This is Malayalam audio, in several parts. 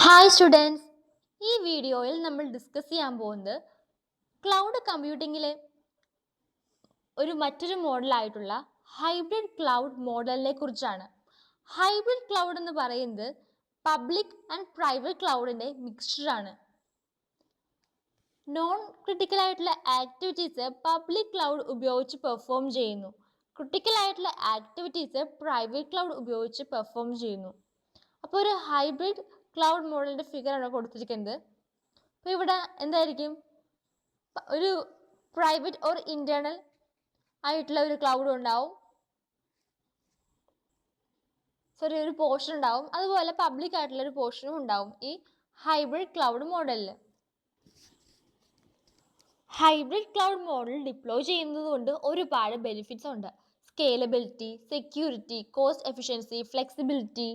ഹായ് സ്റ്റുഡൻസ്, ഈ വീഡിയോയിൽ നമ്മൾ ഡിസ്കസ് ചെയ്യാൻ പോകുന്നത് ക്ലൗഡ് കമ്പ്യൂട്ടിങ്ങിലെ മറ്റൊരു മോഡലായിട്ടുള്ള ഹൈബ്രിഡ് ക്ലൗഡ് മോഡലിനെ കുറിച്ചാണ്. ഹൈബ്രിഡ് ക്ലൗഡ് എന്ന് പറയുന്നത് പബ്ലിക് ആൻഡ് പ്രൈവറ്റ് ക്ലൗഡിൻ്റെ മിക്സ്ചറാണ്. നോൺ ക്രിട്ടിക്കൽ ആയിട്ടുള്ള ആക്ടിവിറ്റീസ് പബ്ലിക് ക്ലൗഡ് ഉപയോഗിച്ച് പെർഫോം ചെയ്യുന്നു. ക്രിട്ടിക്കൽ ആയിട്ടുള്ള ആക്ടിവിറ്റീസ് പ്രൈവറ്റ് ക്ലൗഡ് ഉപയോഗിച്ച് പെർഫോം ചെയ്യുന്നു. അപ്പോൾ ഒരു ഹൈബ്രിഡ് ക്ലൗഡ് മോഡലിൻ്റെ ഫിഗറാണ് കൊടുത്തിരിക്കുന്നത്. അപ്പോൾ ഇവിടെ എന്തായിരിക്കും, ഒരു പ്രൈവറ്റ് ഓർ ഇൻറ്റേർണൽ ആയിട്ടുള്ള ഒരു ക്ലൗഡ് ഉണ്ടാവും, ഒരു പോർഷൻ ഉണ്ടാവും. അതുപോലെ പബ്ലിക് ആയിട്ടുള്ള ഒരു പോർഷനും ഉണ്ടാവും ഈ ഹൈബ്രിഡ് ക്ലൗഡ് മോഡലിൽ. ഹൈബ്രിഡ് ക്ലൗഡ് മോഡൽ ഡിപ്ലോയ് ചെയ്യുന്നത് കൊണ്ട് ഒരുപാട് ബെനിഫിറ്റ്സ് ഉണ്ട്. Scalability, security, cost efficiency, flexibility.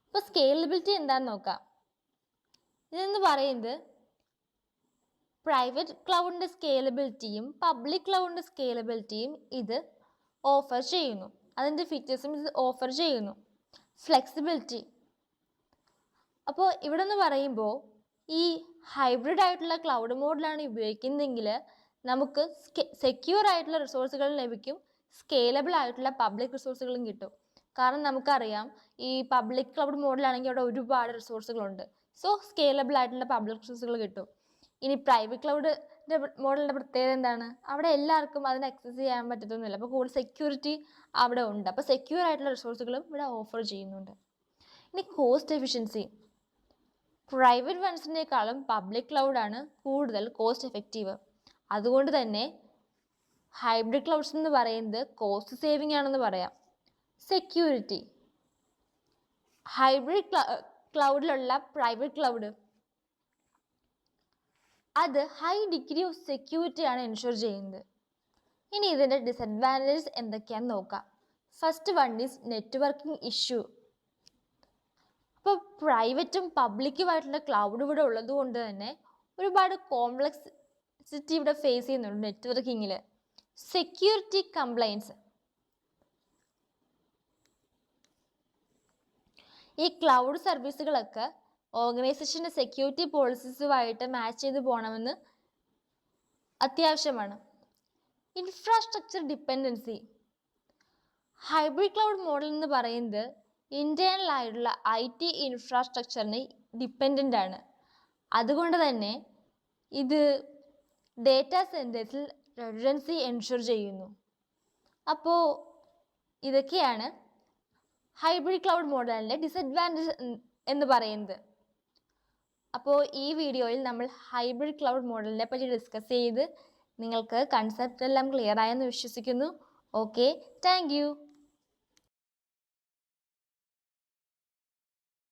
ഇപ്പോൾ സ്കേലബിലിറ്റി എന്താണെന്ന് നോക്കാം. ഇതെന്ന് പറയുന്നത് പ്രൈവറ്റ് ക്ലൗഡിൻ്റെ സ്കേലബിലിറ്റിയും പബ്ലിക് ക്ലൗഡിൻ്റെ സ്കേലബിലിറ്റിയും ഇത് ഓഫർ ചെയ്യുന്നു. അതിൻ്റെ ഫീച്ചേഴ്സും ഇത് ഓഫർ ചെയ്യുന്നു. ഫ്ലെക്സിബിലിറ്റി, അപ്പോൾ ഇവിടെ നിന്ന് പറയുമ്പോൾ ഈ ഹൈബ്രിഡ് ആയിട്ടുള്ള ക്ലൗഡ് മോഡലാണ് ഉപയോഗിക്കുന്നതെങ്കിൽ നമുക്ക് സെക്യൂർ ആയിട്ടുള്ള റിസോഴ്സുകൾ ലഭിക്കും, സ്കേലബിൾ ആയിട്ടുള്ള പബ്ലിക് റിസോഴ്സുകളും കിട്ടും. കാരണം നമുക്കറിയാം ഈ പബ്ലിക് ക്ലൗഡ് മോഡലാണെങ്കിൽ അവിടെ ഒരുപാട് റിസോഴ്സുകളുണ്ട്. സോ സ്കേലബിൾ ആയിട്ടുള്ള പബ്ലിക് റിസോഴ്സുകൾ കിട്ടും. ഇനി പ്രൈവറ്റ് ക്ലൗഡിൻ്റെ മോഡലിൻ്റെ പ്രത്യേകത എന്താണ്? അവിടെ എല്ലാവർക്കും അതിന് ആക്സസ് ചെയ്യാൻ പറ്റത്തൊന്നുമില്ല. അപ്പോൾ കൂടുതൽ സെക്യൂരിറ്റി അവിടെ ഉണ്ട്. അപ്പോൾ സെക്യൂർ ആയിട്ടുള്ള റിസോഴ്സുകളും ഇവിടെ ഓഫർ ചെയ്യുന്നുണ്ട്. ഇനി കോസ്റ്റ് എഫിഷ്യൻസി, പ്രൈവറ്റ് വൺസിനേക്കാളും പബ്ലിക് ക്ലൗഡാണ് കൂടുതൽ കോസ്റ്റ് എഫക്റ്റീവ്. അതുകൊണ്ട് തന്നെ ഹൈബ്രിഡ് ക്ലൗഡ്സ് എന്ന് പറയുന്നത് കോസ്റ്റ് സേവിങ് ആണെന്ന് പറയാം. സെക്യൂരിറ്റി, ഹൈബ്രിഡ് ക്ലൗഡിലുള്ള പ്രൈവറ്റ് ക്ലൗഡ് അത് ഹൈ ഡിഗ്രി ഓഫ് സെക്യൂരിറ്റി ആണ് എൻഷുർ ചെയ്യുന്നത്. ഇനി ഇതിൻ്റെ ഡിസഡ്വാൻറ്റേജസ് എന്തൊക്കെയാണെന്ന് നോക്കാം. First one is networking issue. അപ്പോൾ പ്രൈവറ്റും പബ്ലിക്കുമായിട്ടുള്ള ക്ലൗഡ് ഇവിടെ ഉള്ളത് കൊണ്ട് തന്നെ ഒരുപാട് കോംപ്ലക്സിറ്റി ഇവിടെ ഫേസ് ചെയ്യുന്നുണ്ട് നെറ്റ്വർക്കിങ്ങിൽ. സെക്യൂരിറ്റി കംപ്ലൈൻസ്, ഈ ക്ലൗഡ് സർവീസുകളൊക്കെ ഓർഗനൈസേഷൻ്റെ സെക്യൂരിറ്റി പോളിസീസുമായിട്ട് മാച്ച് ചെയ്ത് പോകണമെന്ന് അത്യാവശ്യമാണ്. Infrastructure dependency, hybrid cloud model എന്ന് പറയുന്നത് ഇൻറ്റേർണൽ ആയിട്ടുള്ള IT ഇൻഫ്രാസ്ട്രക്ചറിന് ഡിപ്പെൻഡൻ്റ് ആണ്. അതുകൊണ്ട് തന്നെ ഇത് ഡേറ്റാ സെൻറ്റേഴ്സിൽ റെഡൻഡൻസി എൻഷുർ ചെയ്യുന്നു. അപ്പോൾ ഇതൊക്കെയാണ് ഹൈബ്രിഡ് ക്ലൗഡ് മോഡലിൻ്റെ ഡിസഡ്വാൻറ്റേജ് എന്ന് പറയുന്നത്. അപ്പോൾ ഈ വീഡിയോയിൽ നമ്മൾ ഹൈബ്രിഡ് ക്ലൗഡ് മോഡലിനെ പറ്റി ഡിസ്കസ് ചെയ്ത് നിങ്ങൾക്ക് കൺസെപ്റ്റ് എല്ലാം ക്ലിയർ ആയെന്ന് വിശ്വസിക്കുന്നു. Okay, thank you.